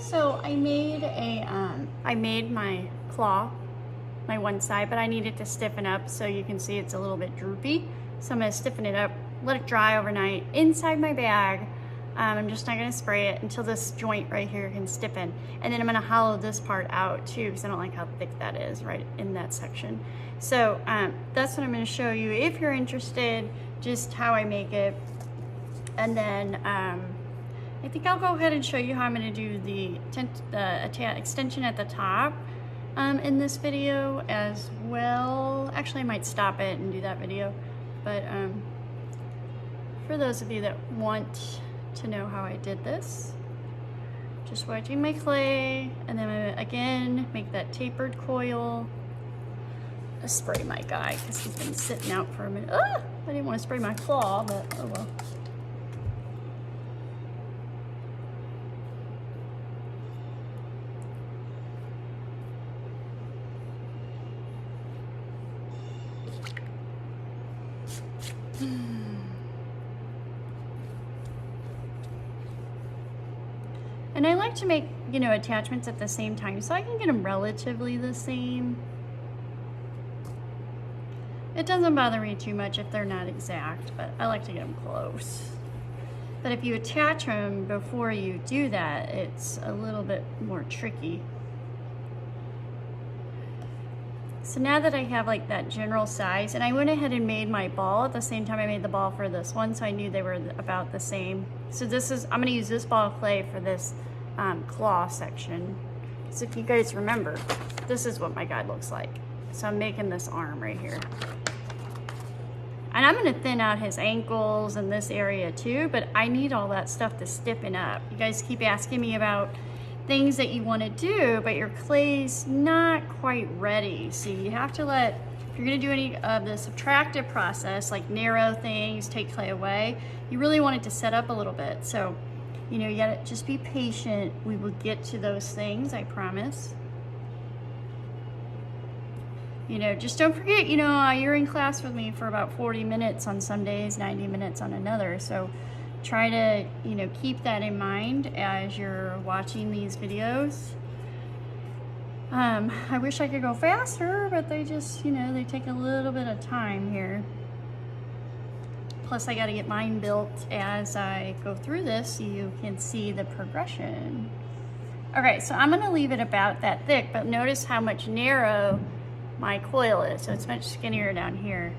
So I made I made my claw, my one side, but I need it to stiffen up so you can see it's a little bit droopy. So I'm gonna stiffen it up, let it dry overnight inside my bag. I'm just not gonna spray it until this joint right here can stiffen. And then I'm gonna hollow this part out too, because I don't like how thick that is right in that section. So that's what I'm gonna show you if you're interested, just how I make it. And then I think I'll go ahead and show you how I'm going to do the extension at the top in this video as well. Actually, I might stop it and do that video. But for those of you that want to know how I did this, just wetting my clay, and then I'm going to, again, make that tapered coil. I'll spray my guy because he's been sitting out for a minute. Ah! I didn't want to spray my claw, but oh well. And I like to make, you know, attachments at the same time so I can get them relatively the same. It doesn't bother me too much if they're not exact, but I like to get them close. But if you attach them before you do that, it's a little bit more tricky. So now that I have like that general size, and I went ahead and made my ball at the same time I made the ball for this one, so I knew they were about the same. So this is, I'm gonna use this ball of clay for this claw section. So if you guys remember, this is what my guy looks like. So I'm making this arm right here. And I'm gonna thin out his ankles and this area too, but I need all that stuff to stiffen up. You guys keep asking me about things that you want to do, but your clay's not quite ready. So you have to let, if you're going to do any of the subtractive process, like narrow things, take clay away, you really want it to set up a little bit. So, you know, you gotta just be patient. We will get to those things, I promise. You know, just don't forget, you know, you're in class with me for about 40 minutes on some days, 90 minutes on another. So try to, you know, keep that in mind as you're watching these videos. I wish I could go faster, but they just, you know, they take a little bit of time here. Plus I got to get mine built as I go through this so you can see the progression. Okay, so I'm going to leave it about that thick, but notice how much narrow my coil is. So it's much skinnier down here.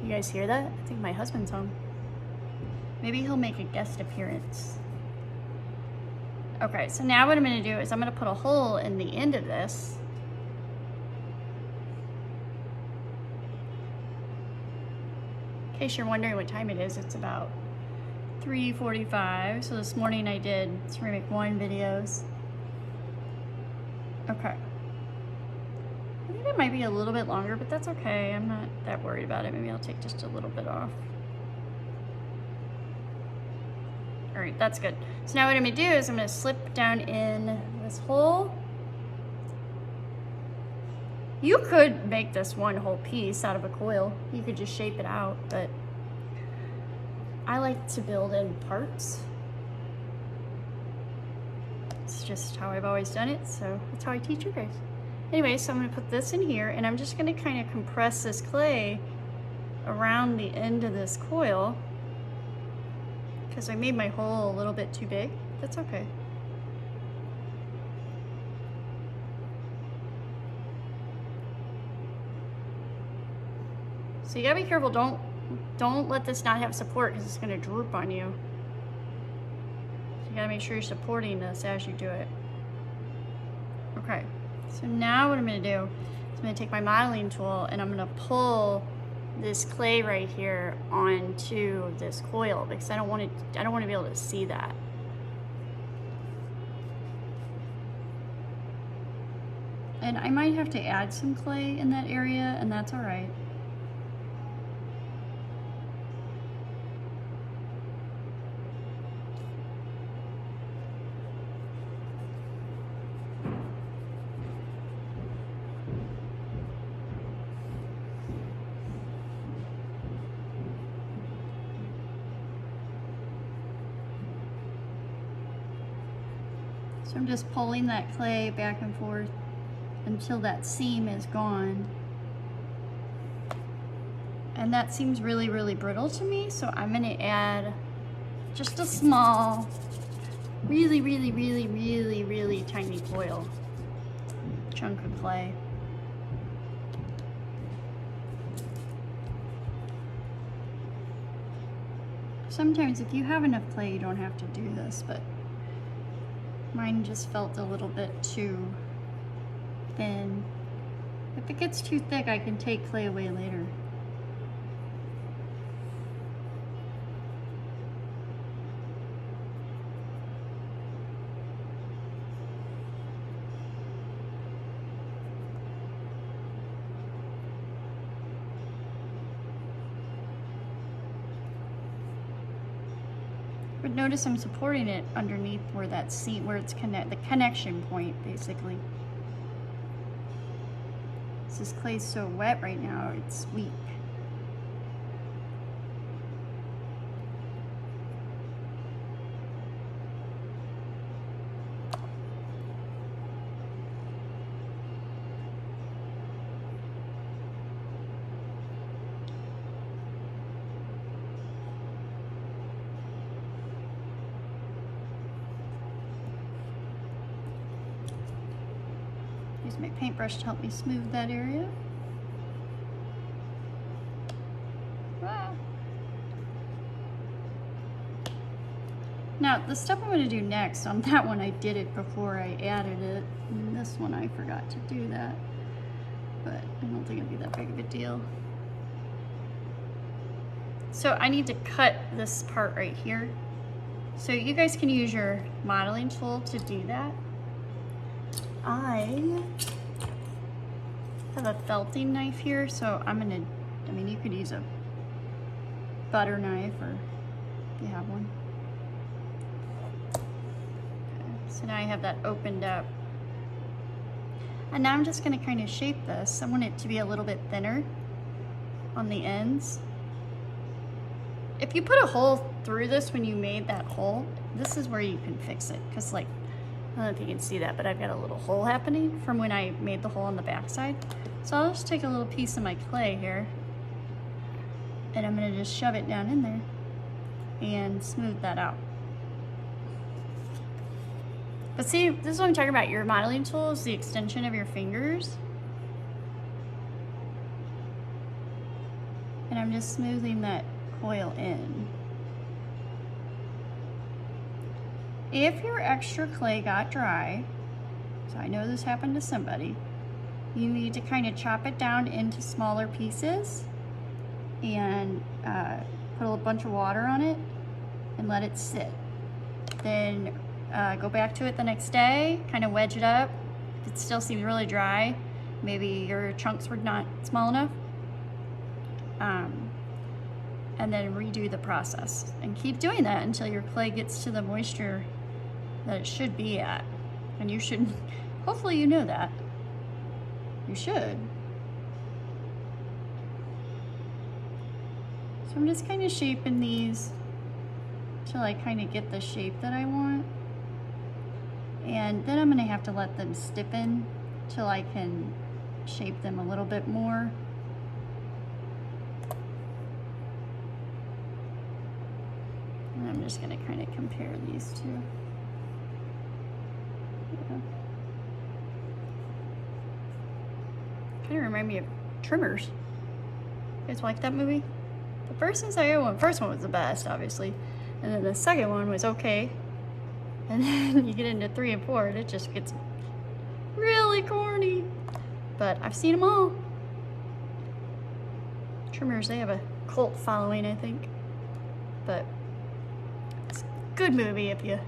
You guys hear that? I think my husband's home. Maybe he'll make a guest appearance. Okay, so now what I'm gonna do is I'm gonna put a hole in the end of this. In case you're wondering what time it is, it's about 3:45. So this morning I did 3 videos. Okay. I think it might be a little bit longer, but that's okay. I'm not that worried about it. Maybe I'll take just a little bit off. All right, that's good. So now what I'm gonna do is I'm gonna slip down in this hole. You could make this one whole piece out of a coil. You could just shape it out, but I like to build in parts. It's just how I've always done it, so that's how I teach you guys. Anyway, so I'm gonna put this in here, and I'm just gonna kind of compress this clay around the end of this coil, because I made my hole a little bit too big. That's okay. So you gotta be careful. Don't let this not have support, because it's gonna droop on you. So you gotta make sure you're supporting this as you do it. Okay, so now what I'm gonna do is I'm gonna take my modeling tool and I'm gonna pull this clay right here onto this coil, because I don't want to be able to see that. And I might have to add some clay in that area, and that's all right. So I'm just pulling that clay back and forth until that seam is gone. And that seems really, really brittle to me, so I'm gonna add just a small, really, really, really, really, really tiny foil chunk of clay. Sometimes if you have enough clay, you don't have to do this, but mine just felt a little bit too thin. If it gets too thick, I can take clay away later. But notice I'm supporting it underneath where that seam, where it's the connection point, basically. This clay's so wet right now, it's weak. Use my paintbrush to help me smooth that area. Wow. Now, the stuff I'm going to do next, on that one I did it before I added it. And this one I forgot to do that. But I don't think it'll be that big of a deal. So I need to cut this part right here. So you guys can use your modeling tool to do that. I have a felting knife here, so I mean, you could use a butter knife or if you have one. Okay, so now I have that opened up. And now I'm just gonna kind of shape this. I want it to be a little bit thinner on the ends. If you put a hole through this when you made that hole, this is where you can fix it. Because like, I don't know if you can see that, but I've got a little hole happening from when I made the hole on the back side. So I'll just take a little piece of my clay here and I'm gonna just shove it down in there and smooth that out. But see, this is what I'm talking about. Your modeling tool is the extension of your fingers. And I'm just smoothing that coil in. If your extra clay got dry, so I know this happened to somebody, you need to kind of chop it down into smaller pieces and put a bunch of water on it and let it sit. Then go back to it the next day, kind of wedge it up. If it still seems really dry, maybe your chunks were not small enough. And then redo the process. And keep doing that until your clay gets to the moisture that it should be at. And you should, hopefully you know that. You should. So I'm just kind of shaping these till I kind of get the shape that I want. And then I'm gonna have to let them stiffen till I can shape them a little bit more. And I'm just gonna kind of compare these two. Yeah. Kind of remind me of Trimmers. You guys like that movie? The first and second one, first one was the best, obviously. And then the second one was okay. And then you get into 3 and 4 and it just gets really corny. But I've seen them all. Trimmers, they have a cult following, I think. But it's a good movie if you...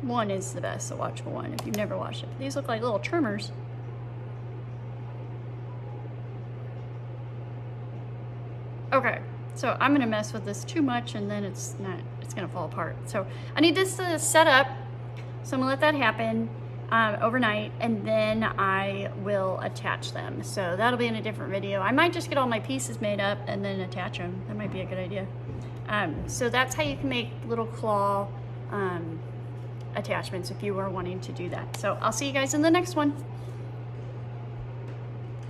One is the best, so watch one if you've never watched it. These look like little trimmers. Okay, so I'm gonna mess with this too much and then it's gonna fall apart. So I need this to set up. So I'm gonna let that happen overnight and then I will attach them. So that'll be in a different video. I might just get all my pieces made up and then attach them. That might be a good idea. So that's how you can make little claw attachments if you are wanting to do that. So I'll see you guys in the next one.